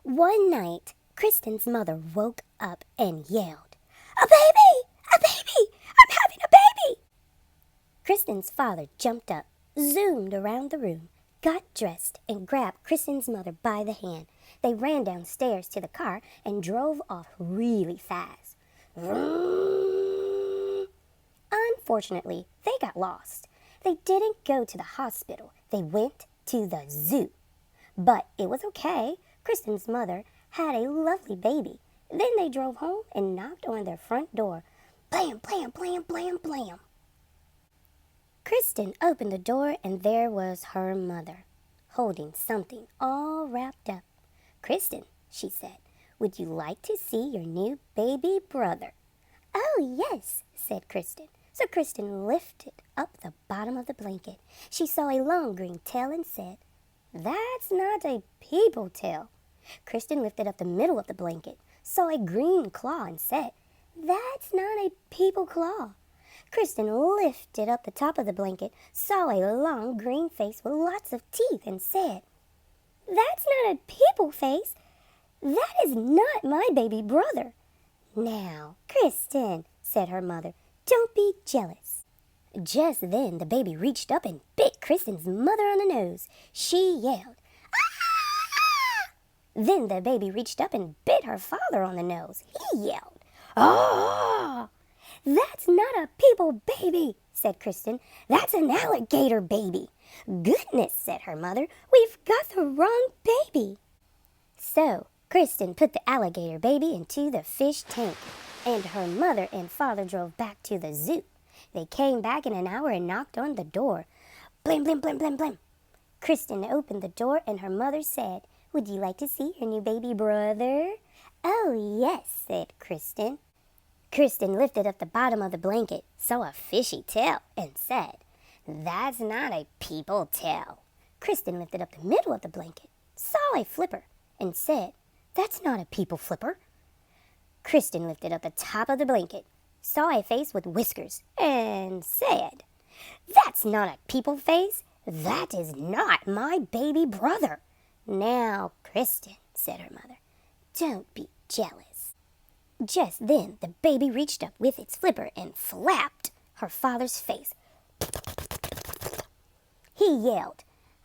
One night, Kristen's mother woke up and yelled, "A baby! A baby! I'm having a baby!" Kristen's father jumped up, zoomed around the room, got dressed, and grabbed Kristen's mother by the hand. They ran downstairs to the car and drove off really fast. Unfortunately, they got lost. They didn't go to the hospital. They went to the zoo. But it was okay. Kristen's mother had a lovely baby. Then they drove home and knocked on their front door. Blam, blam, blam, blam, blam. Kristen opened the door and there was her mother, holding something all wrapped up. "Kristen," she said, "would you like to see your new baby brother?" "Oh, yes," said Kristen. So Kristen lifted up the bottom of the blanket. She saw a long green tail and said, "That's not a people tail." Kristen lifted up the middle of the blanket, saw a green claw and said, "That's not a people claw." Kristen lifted up the top of the blanket, saw a long green face with lots of teeth and said, "That's not a people face. That is not my baby brother." "Now, Kristen," said her mother, "don't be jealous." Just then the baby reached up and bit Kristen's mother on the nose. She yelled, "Ah!" Then the baby reached up and bit her father on the nose. He yelled, "Ah!" "That's not a people baby," said Kristen. "That's an alligator baby." "Goodness," said her mother, "we've got the wrong baby." So Kristen put the alligator baby into the fish tank, and her mother and father drove back to the zoo. They came back in an hour and knocked on the door. Blim, blim, blim, blim, blim. Kristen opened the door and her mother said, "Would you like to see your new baby brother?" "Oh, yes," said Kristen. Kristen lifted up the bottom of the blanket, saw a fishy tail, and said, "That's not a people tail." Kristen lifted up the middle of the blanket, saw a flipper, and said, "That's not a people flipper." Kristen lifted up the top of the blanket, saw a face with whiskers, and said, "That's not a people face. That is not my baby brother." "Now, Kristen," said her mother, "don't be jealous." Just then the baby reached up with its flipper and flapped her father's face. He yelled,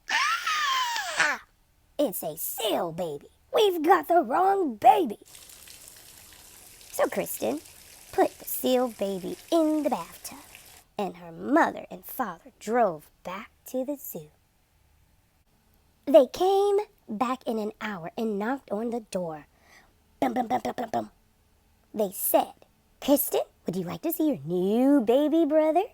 "Ah! It's a seal baby. We've got the wrong baby." So Kristen put the seal baby in the bathtub, and her mother and father drove back to the zoo. They came back in an hour and knocked on the door. Bum, bum, bum, bum, bum, bum. They said, "Kristen, would you like to see your new baby brother?"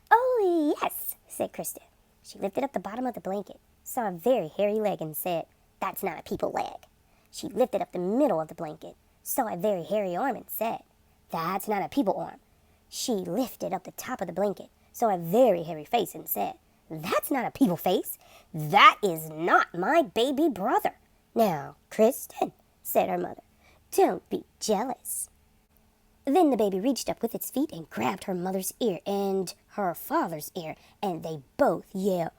"Oh, yes," said Kristen. She lifted up the bottom of the blanket, saw a very hairy leg and said, "That's not a people leg." She lifted up the middle of the blanket, saw a very hairy arm and said, "That's not a people arm." She lifted up the top of the blanket, saw a very hairy face and said, "That's not a people face. That is not my baby brother." "Now, Kristen," said her mother, "don't be jealous." Then the baby reached up with its feet and grabbed her mother's ear and her father's ear, and they both yelled,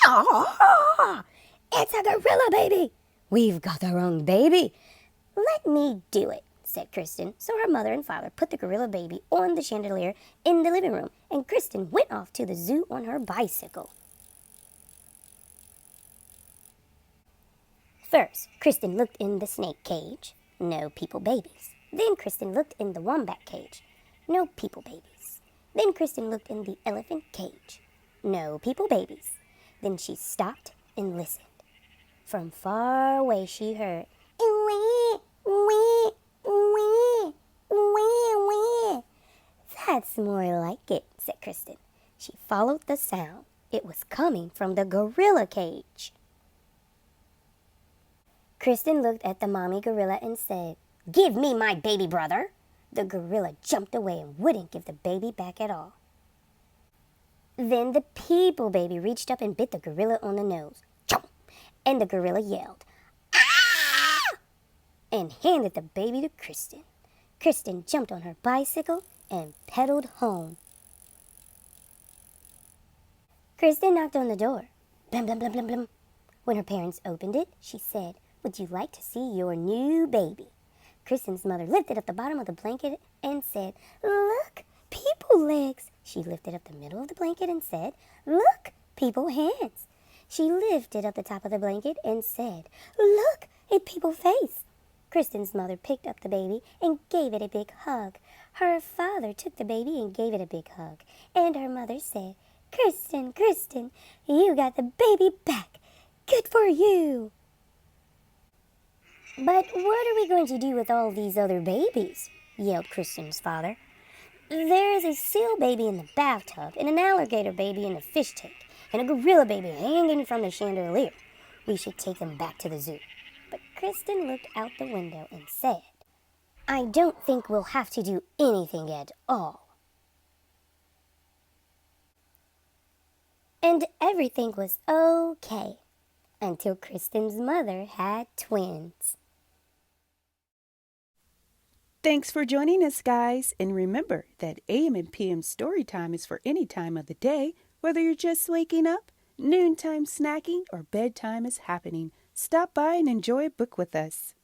"Ah! It's a gorilla baby! We've got the wrong baby." "Let me do it," said Kristen. So her mother and father put the gorilla baby on the chandelier in the living room, and Kristen went off to the zoo on her bicycle. First, Kristen looked in the snake cage. No people babies. Then Kristen looked in the wombat cage. No people babies. Then Kristen looked in the elephant cage. No people babies. Then she stopped and listened. From far away she heard, "Wee, wee, wee, wee, wee." "That's more like it," said Kristen. She followed the sound. It was coming from the gorilla cage. Kristen looked at the mommy gorilla and said, "Give me my baby brother." The gorilla jumped away and wouldn't give the baby back at all. Then the people baby reached up and bit the gorilla on the nose. Chomp! And the gorilla yelled, "Ah!" and handed the baby to Kristen. Kristen jumped on her bicycle and pedaled home. Kristen knocked on the door. Blum, blum, blum, blum, blum. When her parents opened it, she said, Would you like to see your new baby? Kristen's mother lifted up the bottom of the blanket and said, Look, people legs. She lifted up the middle of the blanket and said, Look, people hands. She lifted up the top of the blanket and said, Look, a people face. Kristen's mother picked up the baby and gave it a big hug. Her father took the baby and gave it a big hug. And her mother said, Kristen, Kristen, you got the baby back. Good for you. But what are we going to do with all these other babies? Yelled Kristen's father. There is a seal baby in the bathtub, and an alligator baby in the fish tank, and a gorilla baby hanging from the chandelier. We should take them back to the zoo. But Kristen looked out the window and said, I don't think we'll have to do anything at all. And everything was okay until Kristen's mother had twins. Thanks for joining us, guys. And remember that AM and PM story time is for any time of the day, whether you're just waking up, noontime snacking, or bedtime is happening. Stop by and enjoy a book with us.